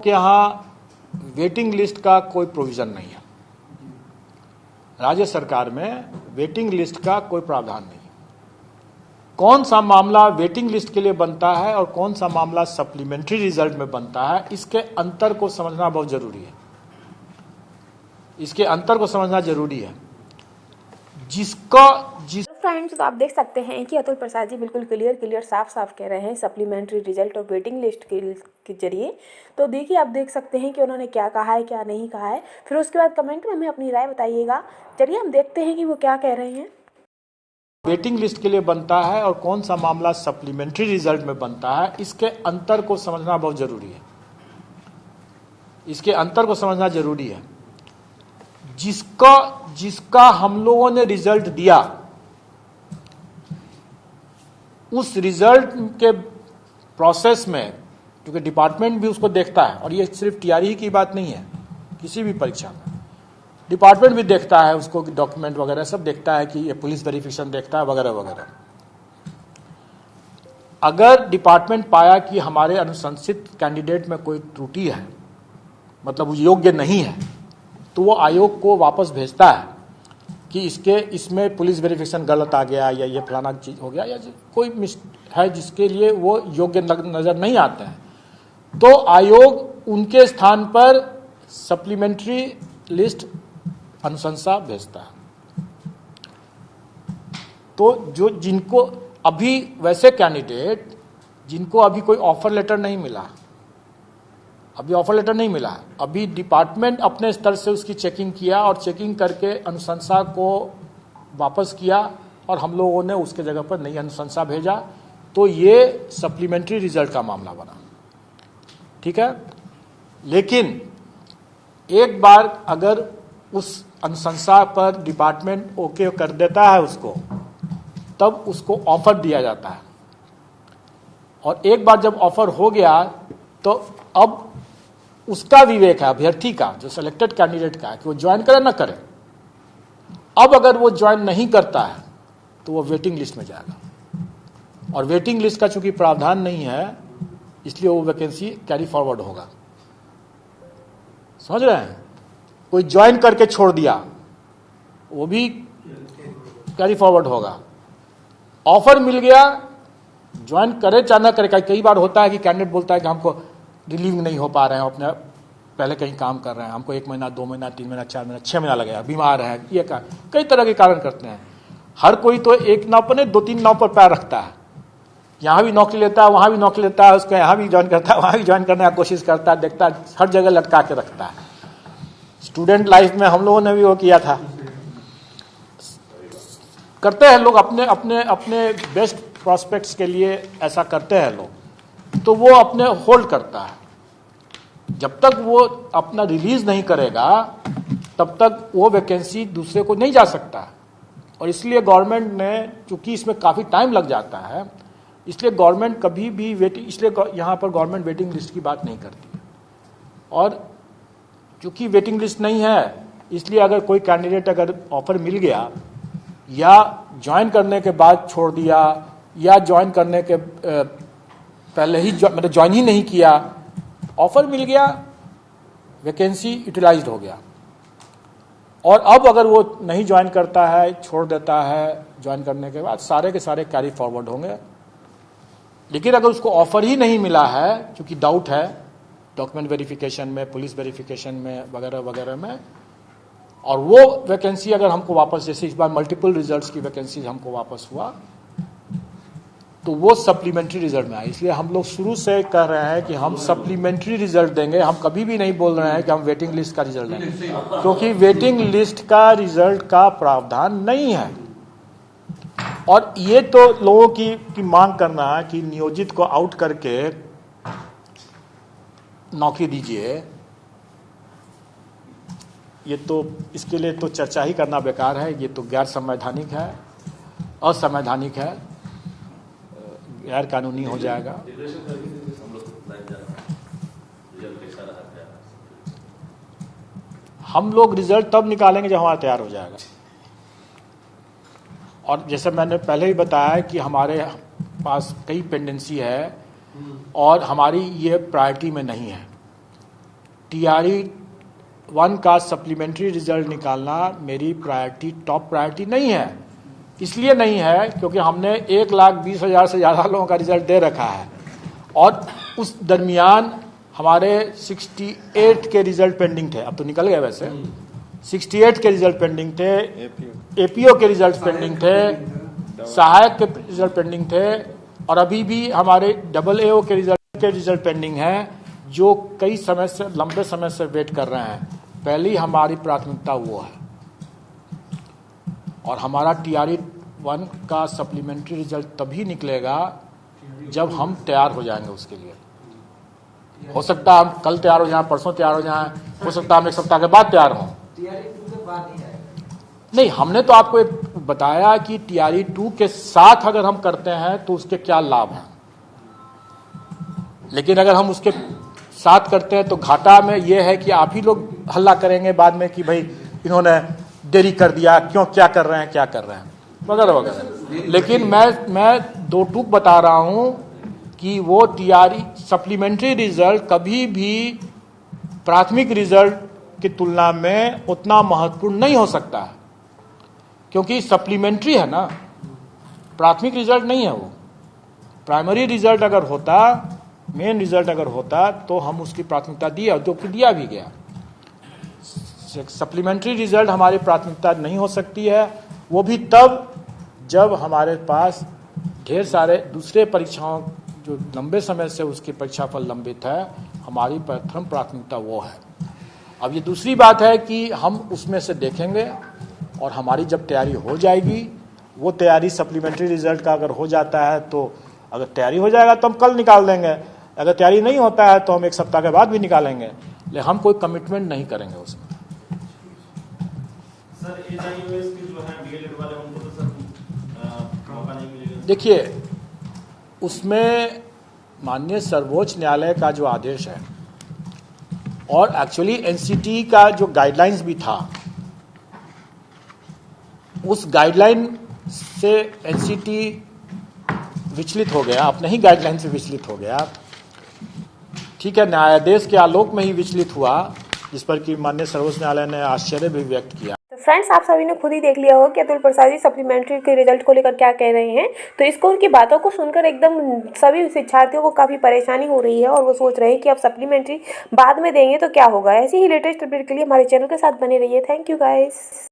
के यहाँ waiting list का कोई प्रोविजन नहीं है। राज्य सरकार में वेटिंग लिस्ट का कोई प्रावधान नहीं है। कौन सा मामला वेटिंग लिस्ट के लिए बनता है और कौन सा मामला सप्लीमेंट्री रिजल्ट में बनता है, इसके अंतर को समझना बहुत जरूरी है। इसके अंतर को समझना जरूरी है। फ्रेंड्स, तो आप देख सकते हैं कि अतुल प्रसाद जी बिल्कुल क्लियर साफ कह रहे हैं सप्लीमेंट्री रिजल्ट और वेटिंग लिस्ट के जरिए। तो देखिए, आप देख सकते हैं कि उन्होंने क्या कहा है, क्या नहीं कहा है। फिर उसके बाद कमेंट में हमें अपनी राय बताइएगा। चलिए हम देखते हैं कि वो क्या कह रहे हैं। वेटिंग लिस्ट के लिए बनता है और कौन सा मामला सप्लीमेंट्री रिजल्ट में बनता है, इसके अंतर को समझना बहुत जरूरी है। इसके अंतर को समझना जरूरी है। जिसका हम लोगों ने रिजल्ट दिया, उस रिजल्ट के प्रोसेस में, क्योंकि डिपार्टमेंट भी उसको देखता है, और ये सिर्फ टीआरई की बात नहीं है, किसी भी परीक्षा में डिपार्टमेंट भी देखता है उसको, डॉक्यूमेंट वगैरह सब देखता है, कि ये पुलिस वेरिफिकेशन देखता है वगैरह वगैरह। अगर डिपार्टमेंट पाया कि हमारे अनुशंसित कैंडिडेट में कोई त्रुटि है, मतलब वो योग्य नहीं है, तो वो आयोग को वापस भेजता है कि इसमें पुलिस वेरिफिकेशन गलत आ गया, या ये फलाना चीज हो गया, या कोई है जिसके लिए वो योग्य नजर नहीं आते हैं, तो आयोग उनके स्थान पर सप्लीमेंट्री लिस्ट अनुशंसा भेजता है। तो जिनको अभी वैसे कैंडिडेट जिनको अभी कोई ऑफर लेटर नहीं मिला, अभी डिपार्टमेंट अपने स्तर से उसकी चेकिंग किया और चेकिंग करके अनुशंसा को वापस किया, और हम लोगों ने उसके जगह पर नई अनुशंसा भेजा, तो ये सप्लीमेंट्री रिजल्ट का मामला बना। ठीक है, लेकिन एक बार अगर उस अनुशंसा पर डिपार्टमेंट ओके कर देता है उसको, तब उसको ऑफर दिया जाता है। और एक बार जब ऑफर हो गया, तो अब उसका विवेक है, अभ्यर्थी का, जो सिलेक्टेड कैंडिडेट का, कि वो ज्वाइन करे ना करे। अब अगर वो ज्वाइन नहीं करता है तो वो वेटिंग लिस्ट में जाएगा, और वेटिंग लिस्ट का चूंकि प्रावधान नहीं है, इसलिए वो वैकेंसी कैरी फॉरवर्ड होगा। समझ रहे हैं? कोई ज्वाइन करके छोड़ दिया, वो भी कैरी फॉरवर्ड होगा। ऑफर मिल गया, ज्वाइन करे चाहे ना करे। कई बार होता है कि कैंडिडेट बोलता है कि हमको रिलीव नहीं हो पा रहे हैं, अपने पहले कहीं काम कर रहे हैं, हमको 1 महीना, 2 महीना, 3 महीना, 4 महीना, 6 महीना लगेगा, बीमार है, ये कई तरह के कारण करते हैं। हर कोई तो एक नाव पर नहीं, 2-3 नाव पर पैर रखता है। यहाँ भी नौकरी लेता है, वहां भी नौकरी लेता है, उसको यहाँ भी ज्वाइन करता है, वहां भी ज्वाइन करने की कोशिश करता है, देखता है, हर जगह लटका के रखता है। स्टूडेंट लाइफ में हम लोगों ने भी वो किया था। करते हैं लोग अपने बेस्ट प्रोस्पेक्ट्स के लिए, ऐसा करते हैं लोग। तो वो अपने होल्ड करता है, जब तक वो अपना रिलीज नहीं करेगा तब तक वो वैकेंसी दूसरे को नहीं जा सकता। और इसलिए गवर्नमेंट ने, चूंकि इसमें काफी टाइम लग जाता है, इसलिए गवर्नमेंट कभी भी इसलिए यहां पर गवर्नमेंट वेटिंग लिस्ट की बात नहीं करती है। और चूंकि वेटिंग लिस्ट नहीं है, इसलिए अगर कोई कैंडिडेट अगर ऑफर मिल गया, या ज्वाइन करने के बाद छोड़ दिया, या ज्वाइन करने के पहले ही मतलब ज्वाइन ही नहीं किया, ऑफर मिल गया, वैकेंसी यूटिलाइज्ड हो गया, और अब अगर वो नहीं ज्वाइन करता है, छोड़ देता है, ज्वाइन करने के बाद सारे के सारे कैरी फॉरवर्ड होंगे। लेकिन अगर उसको ऑफर ही नहीं मिला है, क्योंकि डाउट है डॉक्यूमेंट वेरिफिकेशन में, पुलिस वेरिफिकेशन में, वगैरह वगैरह में, और वो वैकेंसी अगर हमको वापस, जैसे इस बार मल्टीपल रिजल्ट्स की वैकेंसी हमको वापस हुआ, तो वो सप्लीमेंट्री रिजल्ट में आए। इसलिए हम लोग शुरू से कह रहे हैं कि हम सप्लीमेंट्री रिजल्ट देंगे। हम कभी भी नहीं बोल रहे हैं कि हम वेटिंग लिस्ट का रिजल्ट देंगे, क्योंकि वेटिंग लिस्ट का रिजल्ट का प्रावधान नहीं है। और ये तो लोगों की मांग करना है कि नियोजित को आउट करके नौकरी दीजिए, ये तो, इसके लिए तो चर्चा ही करना बेकार है। ये तो गैर संवैधानिक है, असंवैधानिक है, गैर कानूनी हो जाएगा। हम लोग रिजल्ट तब निकालेंगे जब हमारा तैयार हो जाएगा। और जैसे मैंने पहले ही बताया कि हमारे पास कई पेंडेंसी है, और हमारी ये प्रायोरिटी में नहीं है। टीआरई 1 का सप्लीमेंट्री रिजल्ट निकालना मेरी प्रायोरिटी, टॉप प्रायोरिटी नहीं है। इसलिए नहीं है क्योंकि हमने 1,20,000 से ज़्यादा लोगों का रिजल्ट दे रखा है और उस दरमियान हमारे 68 के रिजल्ट पेंडिंग थे। अब तो निकल गए वैसे, 68 के रिजल्ट पेंडिंग थे, एपीओ के रिजल्ट पेंडिंग थे, सहायक के रिजल्ट पेंडिंग थे और अभी भी हमारे AAO के रिजल्ट पेंडिंग है, जो कई समय से, लंबे समय से वेट कर रहे हैं। पहली हमारी प्राथमिकता वो है और हमारा टीआरई 1 का सप्लीमेंट्री रिजल्ट तभी निकलेगा जब हम तैयार हो जाएंगे उसके लिए। हो सकता है हम कल तैयार हो जाएं, परसों तैयार हो जाएं, हो सकता है हम 1 सप्ताह के बाद तैयार हों। नहीं, हमने तो आपको एक बताया कि टीआरई 2 के साथ अगर हम करते हैं तो उसके क्या लाभ हैं, लेकिन अगर हम उसके साथ करते हैं तो घाटा में ये है कि आप ही लोग हल्ला करेंगे बाद में कि भाई इन्होंने देरी कर दिया, क्यों, क्या कर रहे हैं वगैरह वगैरह। लेकिन मैं 2 टूक बता रहा हूं कि वो टीआरई सप्लीमेंट्री रिजल्ट कभी भी प्राथमिक रिजल्ट की तुलना में उतना महत्वपूर्ण नहीं हो सकता है, क्योंकि सप्लीमेंट्री है ना, प्राथमिक रिजल्ट नहीं है वो। प्राइमरी रिजल्ट अगर होता, मेन रिजल्ट अगर होता तो हम उसकी प्राथमिकता दिया, जो कि दिया भी गया। सप्लीमेंट्री रिजल्ट हमारी प्राथमिकता नहीं हो सकती है, वो भी तब जब हमारे पास ढेर सारे दूसरे परीक्षाओं जो लंबे समय से उसकी परीक्षा फल लंबित है। हमारी प्रथम प्राथमिकता वो है। अब ये दूसरी बात है कि हम उसमें से देखेंगे और हमारी जब तैयारी हो जाएगी, वो तैयारी सप्लीमेंट्री रिजल्ट का अगर हो जाता है तो अगर तैयारी हो जाएगा तो हम कल निकाल देंगे, अगर तैयारी नहीं होता है तो हम 1 सप्ताह के बाद भी निकालेंगे, लेकिन हम कोई कमिटमेंट नहीं करेंगे उसमें। सर AIOS के जो हैं डीएलएड वाले, उनको तो सर मौका नहीं मिलेगा। देखिए, उसमें माननीय सर्वोच्च न्यायालय का जो आदेश है और एक्चुअली एनसीटी का जो गाइडलाइंस भी था, उस गाइडलाइन से एनसीटी विचलित हो गया, अपने ही गाइडलाइन से विचलित हो गया। ठीक है, न्यायाधीश के आलोक में ही विचलित हुआ, जिस पर कि माननीय सर्वोच्च न्यायालय ने आश्चर्य भी व्यक्त किया। तो फ्रेंड्स, आप सभी ने खुद ही देख लिया होगा कि अतुल प्रसाद जी सप्लीमेंट्री के रिजल्ट को लेकर क्या कह रहे हैं। तो इसको, उनकी बातों को सुनकर एकदम सभी शिक्षार्थियों को काफ़ी परेशानी हो रही है और वो सोच रहे हैं कि अब सप्लीमेंट्री बाद में देंगे तो क्या होगा। ऐसे ही लेटेस्ट अपडेट के लिए हमारे चैनल के साथ बने रहिए। Thank you guys.